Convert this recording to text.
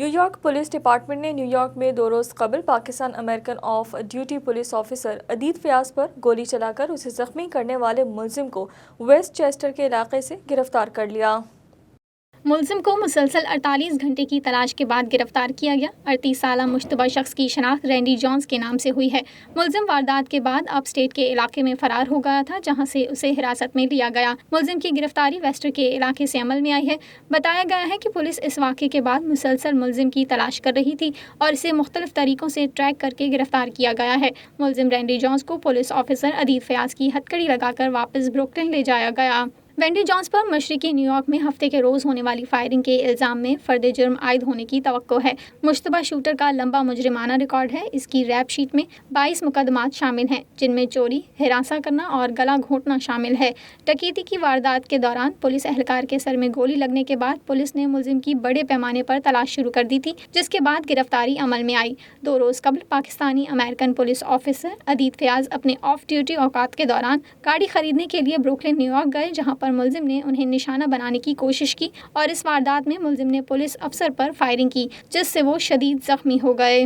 New York police department نے New York میں 2 روز قبل Pakistan American off duty police officer Adeed Fayyaz پر گولی چلا کر اسے زخمی کرنے والے ملزم کو ویسٹ چیسٹر کے علاقے سے گرفتار کر لیا۔ ملزم کو مسلسل 48 گھنٹے کی تلاش کے بعد گرفتار کیا گیا۔ 38 سالہ مشتبہ شخص کی شناخت رینڈی جونز کے نام سے ہوئی ہے۔ ملزم واردات کے بعد اپ اسٹیٹ کے علاقے میں فرار ہو گیا تھا، جہاں سے اسے حراست میں لیا گیا۔ ملزم کی گرفتاری ویسٹر کے علاقے سے عمل میں آئی ہے۔ بتایا گیا ہے کہ پولیس اس واقعے کے بعد مسلسل ملزم کی تلاش کر رہی تھی اور اسے مختلف طریقوں سے ٹریک کر کے گرفتار کیا گیا ہے۔ ملزم رینڈی جونز کو پولیس آفیسر عدید فیاض کی ہتھکڑی لگا کر واپس بروکلن لے جایا گیا۔ رینڈی جونز پر مشرقی نیو یارک میں ہفتے کے روز ہونے والی فائرنگ کے الزام میں فرد جرم عائد ہونے کی توقع ہے۔ مشتبہ شوٹر کا لمبا مجرمانہ ریکارڈ ہے۔ اس کی ریپ شیٹ میں 22 مقدمات شامل ہیں، جن میں چوری، ہراساں کرنا اور گلا گھونٹنا شامل ہے۔ ڈکیتی کی واردات کے دوران پولیس اہلکار کے سر میں گولی لگنے کے بعد پولیس نے ملزم کی بڑے پیمانے پر تلاش شروع کر دی تھی، جس کے بعد گرفتاری عمل میں آئی۔ 2 روز قبل Pakistani American police officer Adeed Fayyaz اپنے آف ڈیوٹی اوقات کے دوران گاڑی خریدنے کے لیے بروکلن نیو یارک گئے، جہاں پر ملزم نے انہیں نشانہ بنانے کی کوشش کی اور اس واردات میں ملزم نے پولیس افسر پر فائرنگ کی، جس سے وہ شدید زخمی ہو گئے۔